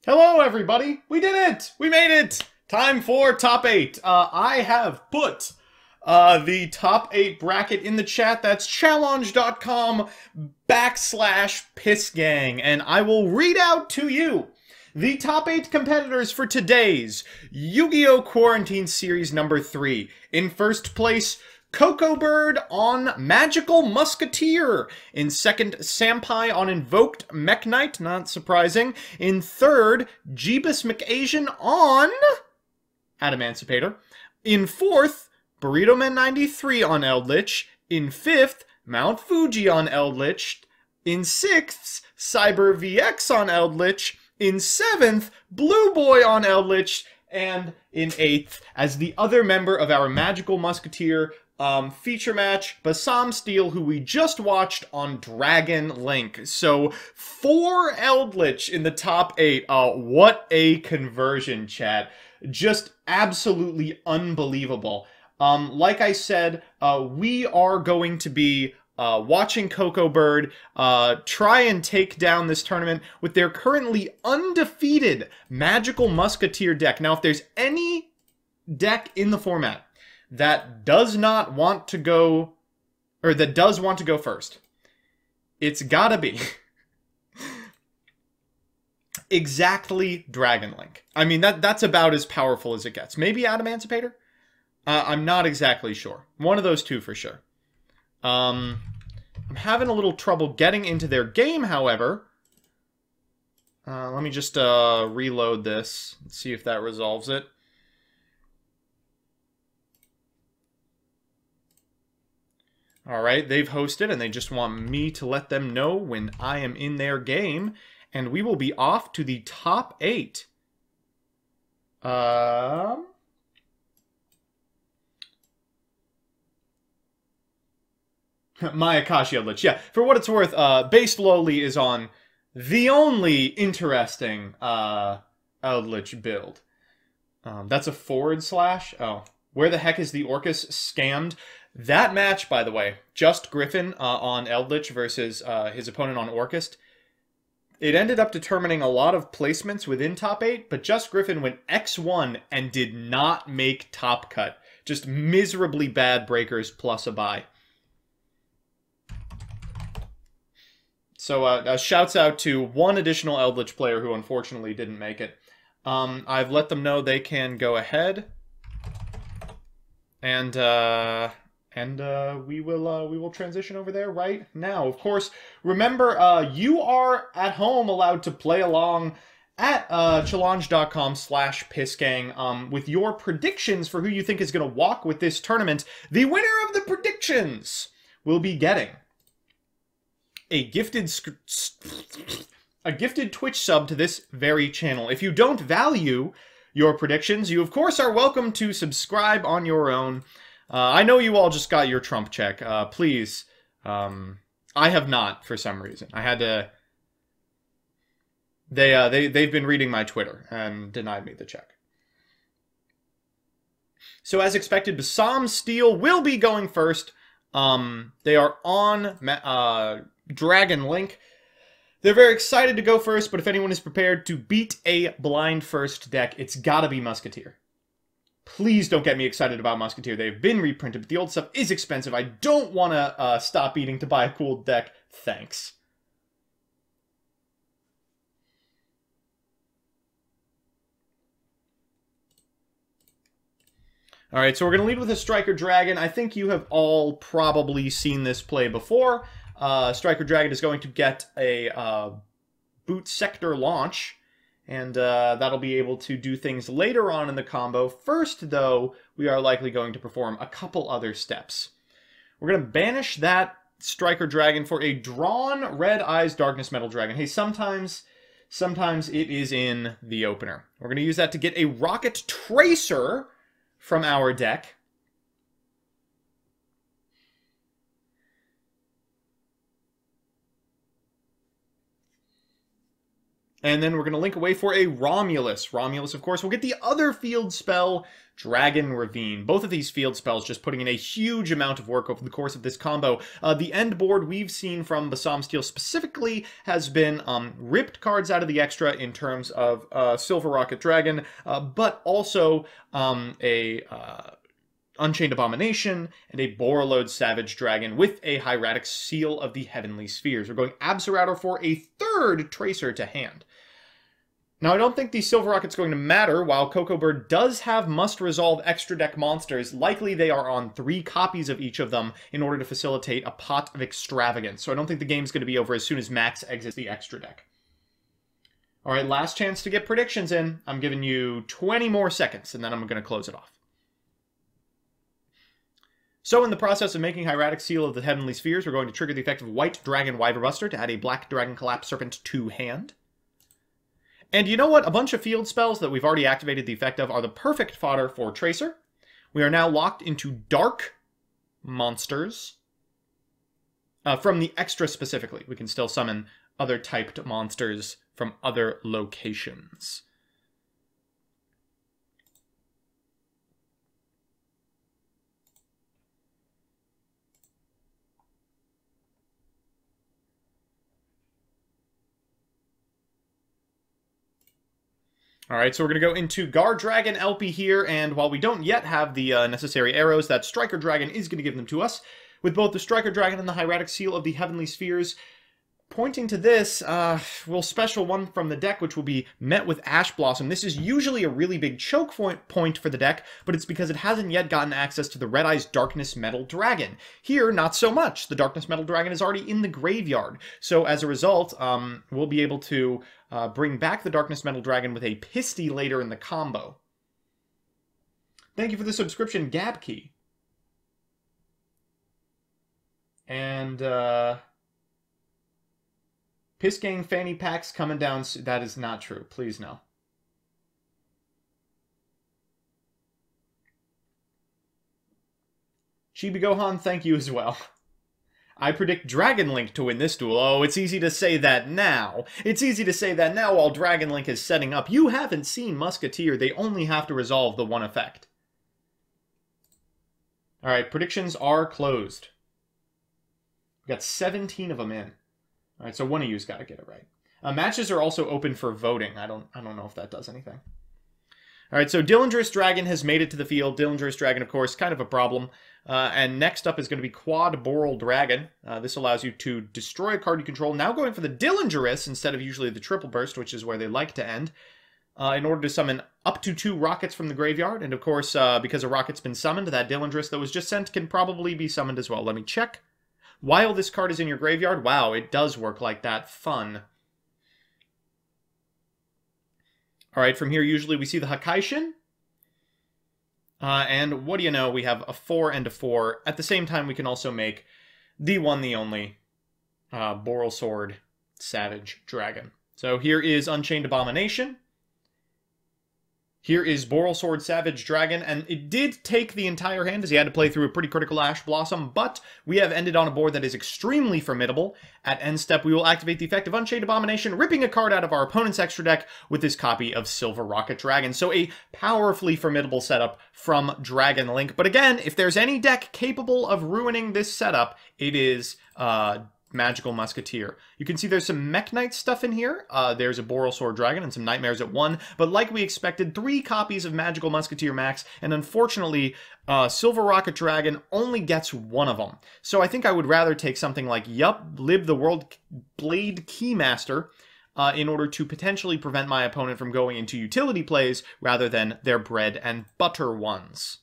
Hello, everybody! We did it! We made it! Time for top 8. I have put the top 8 bracket in the chat. That's challenge.com/pissgang. And I will read out to you the top 8 competitors for today's Yu-Gi-Oh! Quarantine Series number 3. In first place, Coco Bird on Magical Musketeer. In second, Sampai on Invoked Mekk-Knight, not surprising. In third, Jeebus McAsian on Adamancipator. In fourth, Burrito Man 93 on Eldritch. In fifth, Mount Fuji on Eldritch. In sixth, Cyber VX on Eldritch. In seventh, Blue Boy on Eldritch. And in eighth, as the other member of our Magical Musketeer feature match, Basam Steel, who we just watched on Dragon Link. So 4 Eldritch in the top 8. What a conversion, chat. Just absolutely unbelievable. Like I said, we are going to be watching Coco Bird try and take down this tournament with their currently undefeated Magical Musketeer deck. Now, if there's any deck in the format that does not want to go, or that does want to go first, it's gotta be exactly Dragon Link. I mean, that's about as powerful as it gets. Maybe Adamancipator? I'm not exactly sure. One of those two for sure. I'm having a little trouble getting into their game, however. Let me just reload this and see if that resolves it. Alright, they've hosted, and they just want me to let them know when I am in their game. And we will be off to the top 8. My Akashi Eldritch. Yeah, for what it's worth, Based Lowly is on the only interesting Eldritch build. That's a / Oh, where the heck is the Orcus scammed? That match, by the way, Just Griffin on Eldritch versus his opponent on Orcus, it ended up determining a lot of placements within top 8, but Just Griffin went X1 and did not make top cut. Just miserably bad breakers plus a bye. So shouts out to one additional Eldritch player who unfortunately didn't make it. I've let them know they can go ahead, and we will transition over there right now. Of course, remember, you are at home allowed to play along at challenge.com/pissgang with your predictions for who you think is going to walk with this tournament. The winner of the predictions will be getting a gifted Twitch sub to this very channel. If you don't value your predictions, you of course are welcome to subscribe on your own. I know you all just got your Trump check. Please. I have not, for some reason. I had to... They've been reading my Twitter and denied me the check. So as expected, Basam Steel will be going first. They are on Dragon Link. They're very excited to go first, but if anyone is prepared to beat a blind first deck, it's gotta be Musketeer. Please don't get me excited about Musketeer. They've been reprinted, but the old stuff is expensive. I don't want to stop eating to buy a cool deck. Thanks. Alright, so we're going to lead with a Striker Dragon. I think you have all probably seen this play before. Striker Dragon is going to get a Boot Sector launch, and that'll be able to do things later on in the combo. First, though, we are likely going to perform a couple other steps. We're going to banish that Striker Dragon for a drawn Red Eyes Darkness Metal Dragon. Hey, sometimes it is in the opener. We're going to use that to get a Rocket Tracer from our deck. And then we're going to link away for a Romulus. Romulus, of course, will get the other field spell, Dragon Ravine. Both of these field spells just putting in a huge amount of work over the course of this combo. The end board we've seen from Basam Steel specifically has been ripped cards out of the extra in terms of Silver Rocket Dragon, but also Unchained Abomination, and a Borreload Savage Dragon with a Hieratic Seal of the Heavenly Spheres. We're going Abzerautor for a third Tracer to hand. Now, I don't think the Silver Rocket's going to matter. While Coco Bird does have must-resolve extra deck monsters, likely they are on 3 copies of each of them in order to facilitate a pot of extravagance. So I don't think the game's going to be over as soon as Max exits the extra deck. Alright, last chance to get predictions in. I'm giving you 20 more seconds, and then I'm going to close it off. So in the process of making Hieratic Seal of the Heavenly Spheres, we're going to trigger the effect of White Dragon Wyverbuster to add a Black Dragon Collapse Serpent to hand. And you know what? A bunch of field spells that we've already activated the effect of are the perfect fodder for Tracer. We are now locked into Dark monsters. From the extra specifically. We can still summon other typed monsters from other locations. Alright, so we're going to go into Guard Dragon LP here, and while we don't yet have the necessary arrows, that Striker Dragon is going to give them to us. With both the Striker Dragon and the Hieratic Seal of the Heavenly Spheres pointing to this, we'll special one from the deck, which will be met with Ash Blossom. This is usually a really big choke point for the deck, but it's because it hasn't yet gotten access to the Red Eyes Darkness Metal Dragon. Here, not so much. The Darkness Metal Dragon is already in the graveyard. So as a result, we'll be able to bring back the Darkness Metal Dragon with a Pisty later in the combo. Thank you for the subscription, Gabkey. And, Piss Gang fanny packs coming down. That is not true. Please no. Chibi Gohan, thank you as well. I predict Dragon Link to win this duel. Oh, it's easy to say that now. It's easy to say that now while Dragon Link is setting up. You haven't seen Musketeer. They only have to resolve the one effect. Alright, predictions are closed. We've got 17 of them in. Alright, so one of you's got to get it right. Matches are also open for voting. I don't know if that does anything. Alright, so Dillingerous Dragon has made it to the field. Dillingerous Dragon, of course, kind of a problem. And next up is going to be Quad Boral Dragon. This allows you to destroy a card you control. Now going for the Dillingerous instead of usually the Triple Burst, which is where they like to end. In order to summon up to 2 rockets from the graveyard. And of course, because a rocket's been summoned, that Dillingerous that was just sent can probably be summoned as well. Let me check. While this card is in your graveyard, wow, it does work like that. Fun. Alright, from here usually we see the Hakaishin. And what do you know, we have a 4 and a 4. At the same time, we can also make the one, the only Boral Sword Savage Dragon. So here is Unchained Abomination. Here is Boral Sword Savage Dragon, and it did take the entire hand as he had to play through a pretty critical Ash Blossom, but we have ended on a board that is extremely formidable. At end step, we will activate the effect of Unchained Abomination, ripping a card out of our opponent's extra deck with this copy of Silver Rocket Dragon. So a powerfully formidable setup from Dragon Link. But again, if there's any deck capable of ruining this setup, it is Magical Musketeer. You can see there's some Mekk-Knight stuff in here. There's a Boral Sword Dragon and some Nightmares at 1. But like we expected, 3 copies of Magical Musketeer Max. And unfortunately, Silver Rocket Dragon only gets 1 of them. So I think I would rather take something like Lib the World Blade Keymaster in order to potentially prevent my opponent from going into utility plays rather than their bread and butter ones.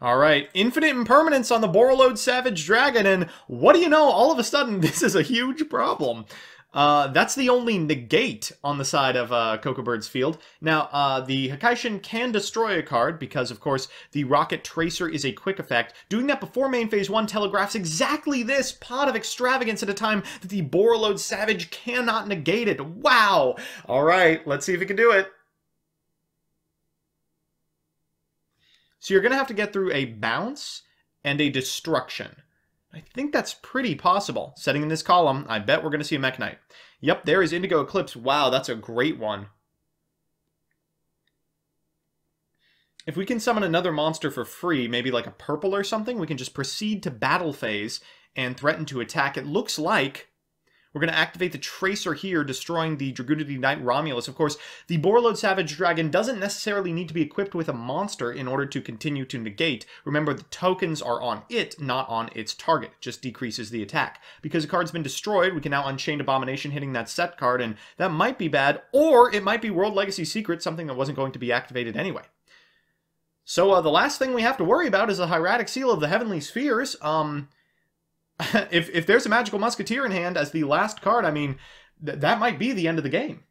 Alright, Infinite Impermanence on the Borreload Savage Dragon, and what do you know, all of a sudden, this is a huge problem. That's the only negate on the side of Coco Bird's field. Now, the Hakaishin can destroy a card, because, of course, the Rocket Tracer is a quick effect. Doing that before main phase 1 telegraphs exactly this pot of extravagance at a time that the Borreload Savage cannot negate it. Wow! Alright, let's see if it can do it. So you're going to have to get through a bounce and a destruction. I think that's pretty possible. Setting in this column, I bet we're going to see a Mekk-Knight. Yep, there is Indigo Eclipse. Wow, that's a great one. If we can summon another monster for free, maybe like a purple or something, we can just proceed to battle phase and threaten to attack. It looks like we're going to activate the Tracer here, destroying the Dragoonity Knight Romulus. Of course, the Borreload Savage Dragon doesn't necessarily need to be equipped with a monster in order to continue to negate. Remember, the tokens are on it, not on its target. It just decreases the attack. Because the card's been destroyed, we can now Unchained Abomination hitting that set card, and that might be bad, or it might be World Legacy Secret, something that wasn't going to be activated anyway. So the last thing we have to worry about is the Hieratic Seal of the Heavenly Spheres. If there's a Magical Musketeer in hand as the last card, I mean, that might be the end of the game.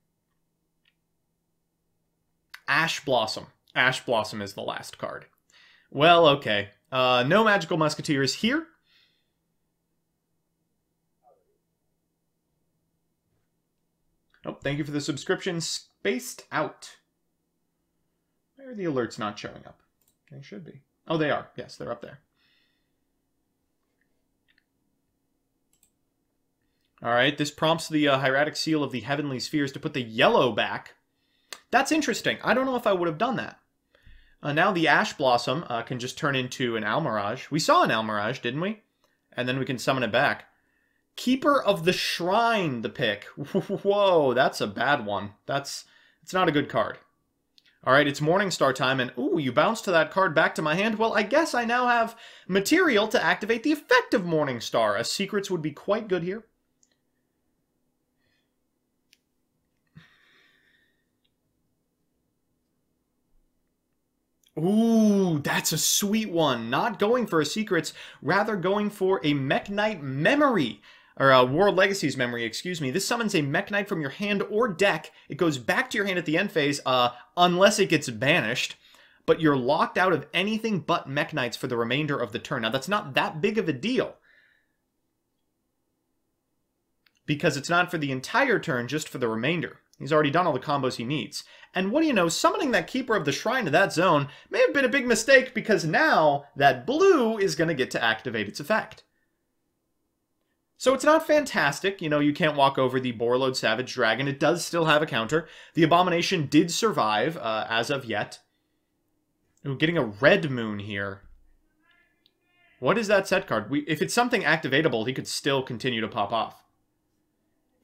Ash Blossom. Ash Blossom is the last card. Well, okay. No Magical Musketeers here. Oh, thank you for the subscription. Spaced Out. Why are the alerts not showing up? They should be. Oh, they are. Yes, they're up there. Alright, this prompts the Hieratic Seal of the Heavenly Spheres to put the yellow back. That's interesting. I don't know if I would have done that. Now the Ash Blossom can just turn into an Almirage. We saw an Almirage, didn't we? And then we can summon it back. Keeper of the Shrine, the pick. Whoa, that's a bad one. It's not a good card. Alright, it's Morningstar time, and ooh, you bounce to that card back to my hand. Well, I guess I now have material to activate the effect of Morningstar, as secrets would be quite good here. Ooh, that's a sweet one. Not going for a secrets, rather going for a Mekk-Knight memory. Or a World Legacies memory, excuse me. This summons a Mekk-Knight from your hand or deck. It goes back to your hand at the end phase, unless it gets banished. But you're locked out of anything but Mekk-Knights for the remainder of the turn. Now, that's not that big of a deal, because it's not for the entire turn, just for the remainder. He's already done all the combos he needs. And what do you know, summoning that Keeper of the Shrine to that zone may have been a big mistake, because now that blue is going to get to activate its effect. So it's not fantastic. You know, you can't walk over the Borreload Savage Dragon. It does still have a counter. The Abomination did survive, as of yet. Ooh, getting a Red Moon here. What is that set card? If it's something activatable, he could still continue to pop off.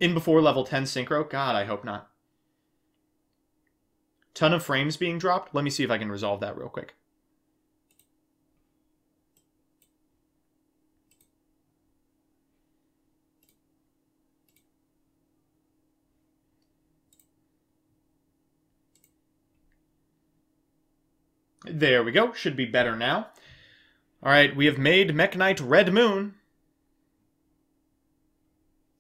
In before level 10 Synchro? God, I hope not. Ton of frames being dropped. Let me see if I can resolve that real quick. There we go. Should be better now. Alright, we have made Mekk-Knight Red Moon.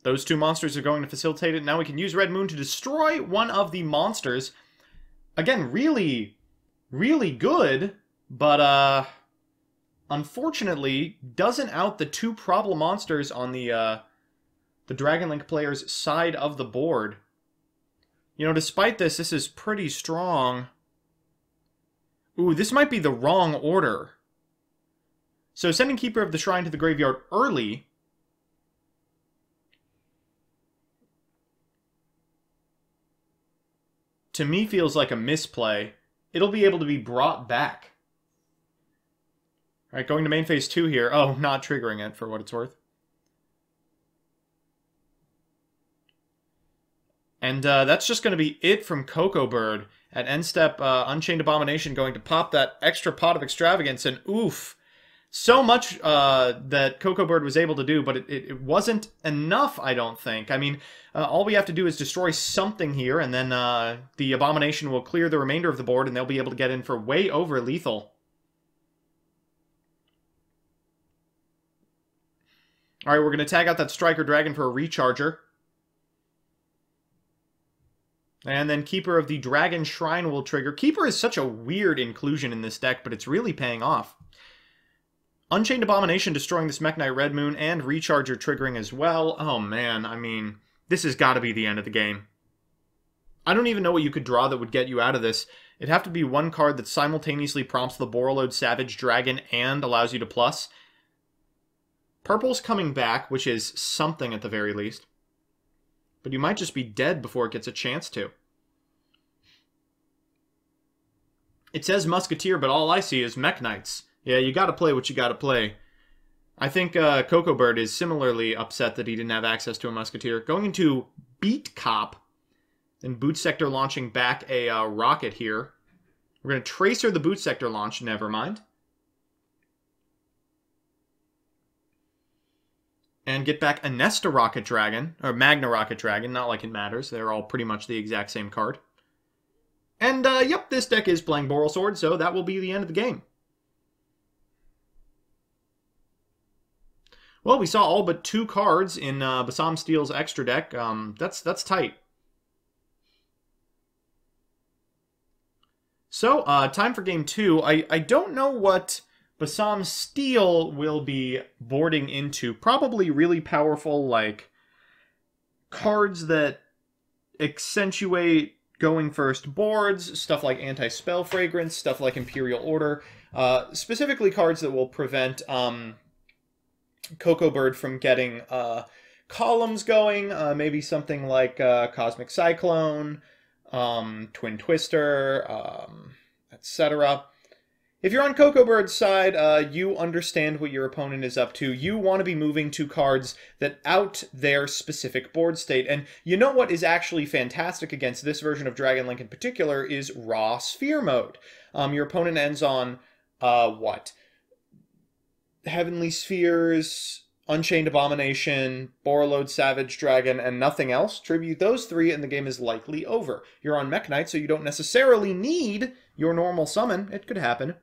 Those two monsters are going to facilitate it. Now we can use Red Moon to destroy one of the monsters. Again, really, really good, but unfortunately doesn't out the two problem monsters on the Dragon Link player's side of the board. You know, despite this, this is pretty strong. Ooh, this might be the wrong order. So sending Keeper of the Shrine to the graveyard early to me feels like a misplay. It'll be able to be brought back. Alright, going to main phase 2 here. Oh, not triggering it for what it's worth. And that's just going to be it from Cocoa Bird. At end step, Unchained Abomination going to pop that extra pot of extravagance, and oof. So much that Cocoa Bird was able to do, but it wasn't enough, I don't think. I mean, all we have to do is destroy something here, and then the Abomination will clear the remainder of the board, and they'll be able to get in for way over lethal. Alright, we're going to tag out that Striker Dragon for a Recharger. And then Keeper of the Dragon Shrine will trigger. Keeper is such a weird inclusion in this deck, but it's really paying off. Unchained Abomination destroying this Mekk-Knight Red Moon, and Recharger triggering as well. Oh man, I mean, this has got to be the end of the game. I don't even know what you could draw that would get you out of this. It'd have to be one card that simultaneously prompts the Borreload Savage Dragon and allows you to plus. Purple's coming back, which is something at the very least. But you might just be dead before it gets a chance to. It says Musketeer, but all I see is Mekk-Knights. Yeah, you gotta play what you gotta play. I think Cocoa Bird is similarly upset that he didn't have access to a Musketeer. Going into Beat Cop, then Boot Sector launching back a rocket here. We're going to Tracer the Boot Sector launch, never mind. And get back a Nesta Rocket Dragon, or Magna Rocket Dragon, not like it matters. They're all pretty much the exact same card. And, yep, this deck is playing Boral Sword, so that will be the end of the game. Well, we saw all but 2 cards in Basam Steel's extra deck. That's tight. So, time for game 2. I don't know what Basam Steel will be boarding into. Probably really powerful, like, cards that accentuate going first boards, stuff like Anti-Spell Fragrance, stuff like Imperial Order. Specifically cards that will prevent Cocoa Bird from getting columns going. Maybe something like Cosmic Cyclone, Twin Twister, etc. If you're on Cocoa Bird's side, you understand what your opponent is up to. You want to be moving to cards that out their specific board state. And you know what is actually fantastic against this version of Dragon Link in particular is Raw Sphere Mode. Your opponent ends on, what? Heavenly Spheres, Unchained Abomination, Borreload Savage Dragon, and nothing else. Tribute those 3 and the game is likely over. You're on Mekk-Knight, so you don't necessarily need your normal summon. It could happen.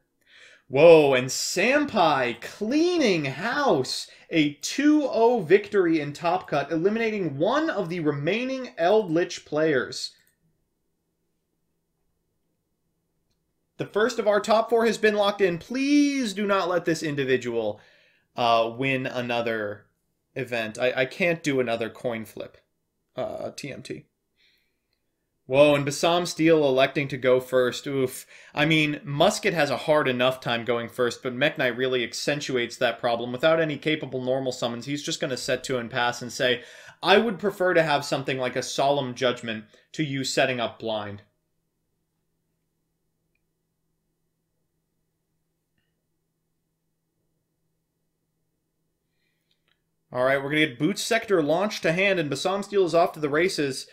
Whoa, and Sampai cleaning house. A 2-0 victory in Top Cut, eliminating one of the remaining Eldritch players. The first of our top 4 has been locked in. Please do not let this individual win another event. I can't do another coin flip. TMT. Whoa, and Basam Steel electing to go first. Oof. I mean, Musket has a hard enough time going first, but Mekk-Knight really accentuates that problem. Without any capable normal summons, he's just going to set 2 and pass and say, I would prefer to have something like a Solemn Judgment to you setting up blind. Alright, we're going to get Boot Sector launched to hand, and Basam Steel is off to the races.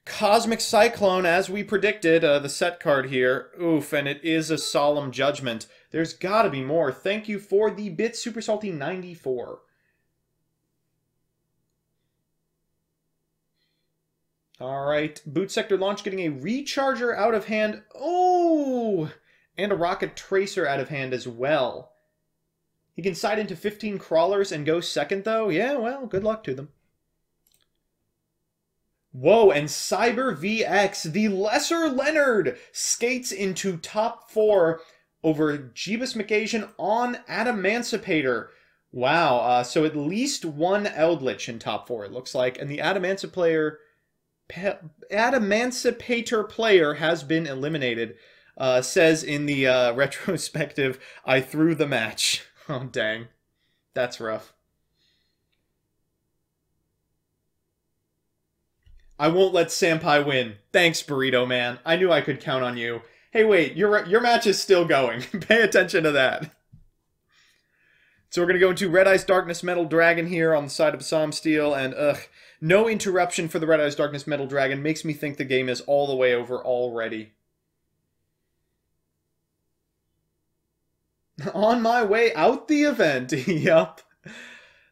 Cosmic Cyclone, as we predicted, the set card here. Oof, and it is a Solemn Judgment. There's got to be more. Thank you for the bit, Super Salty 94. Alright, Boot Sector launch getting a Recharger out of hand. Oh! And a Rocket Tracer out of hand as well. He can side into 15 Crawlers and go second, though? Yeah, well, good luck to them. Whoa, and Cyber VX, the Lesser Leonard, skates into top 4 over Jeebus McAsian on Adamancipator. Wow, so at least one Eldritch in top 4, it looks like. And the Adamancipator player has been eliminated. Says in the retrospective, I threw the match. Oh, dang. That's rough. I won't let Sampai win. Thanks, Burrito Man. I knew I could count on you. Hey, wait, your match is still going. Pay attention to that. So we're going to go into Red Eyes Darkness Metal Dragon here on the side of Basam Steel, and no interruption for the Red Eyes Darkness Metal Dragon makes me think the game is all the way over already. On my way out the event. Yup.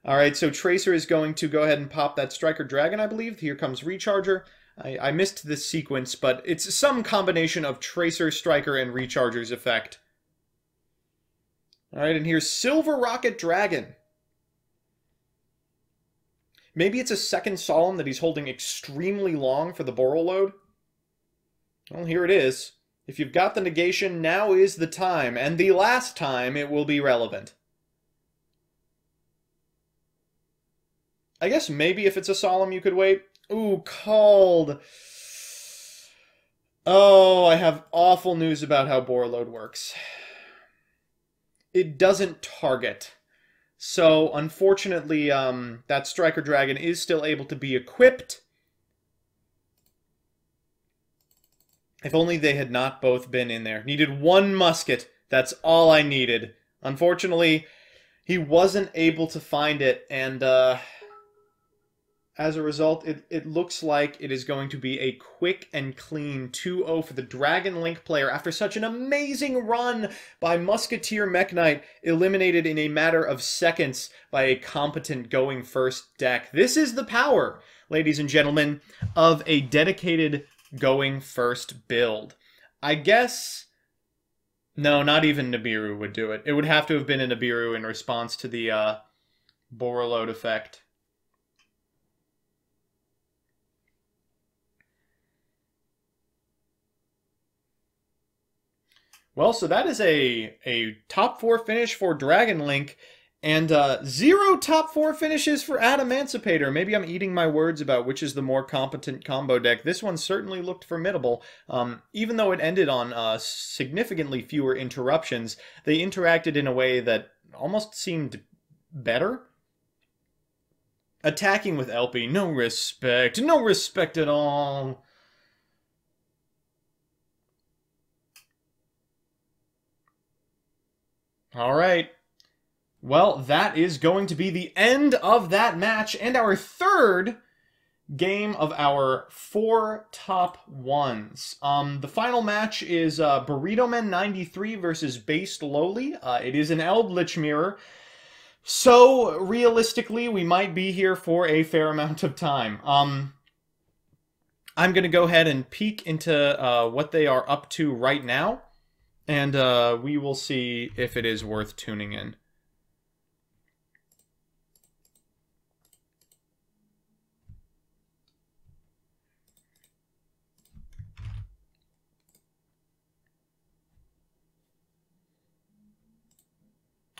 Alright, so Tracer is going to go ahead and pop that Striker Dragon, I believe. Here comes Recharger. I missed this sequence, but it's some combination of Tracer, Striker, and Recharger's effect. Alright, and here's Silver Rocket Dragon. Maybe it's a second Solemn that he's holding extremely long for the Boral load. Well, here it is. If you've got the negation, now is the time, and the last time it will be relevant. I guess maybe if it's a Solemn you could wait. Ooh, called. Oh, I have awful news about how Borreload works. It doesn't target. So, unfortunately, that Striker Dragon is still able to be equipped. If only they had not both been in there. Needed one musket. That's all I needed. Unfortunately, he wasn't able to find it, and as a result, it looks like it is going to be a quick and clean 2-0 for the Dragon Link player after such an amazing run by Musketeer Mekk-Knight, eliminated in a matter of seconds by a competent going first deck. This is the power, ladies and gentlemen, of a dedicated going first build. I guess... no, not even Nibiru would do it. It would have to have been a Nibiru in response to the Borreload effect. Well, so that is a top 4 finish for Dragon Link, and 0 top 4 finishes for Adamantipator. Maybe I'm eating my words about which is the more competent combo deck. This one certainly looked formidable. Even though it ended on significantly fewer interruptions, they interacted in a way that almost seemed better. Attacking with LP, no respect at all. All right. Well, that is going to be the end of that match and our third game of our 4 top 1s. The final match is Burrito Man 93 versus Based Lowly. It is an Eldritch Mirror. So, realistically, we might be here for a fair amount of time. I'm going to go ahead and peek into what they are up to right now. And we will see if it is worth tuning in.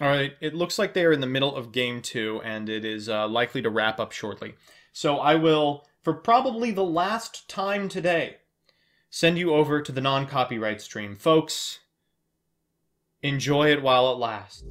Alright, it looks like they are in the middle of Game 2, and it is likely to wrap up shortly. So I will, for probably the last time today, send you over to the non-copyright stream. Folks, enjoy it while it lasts.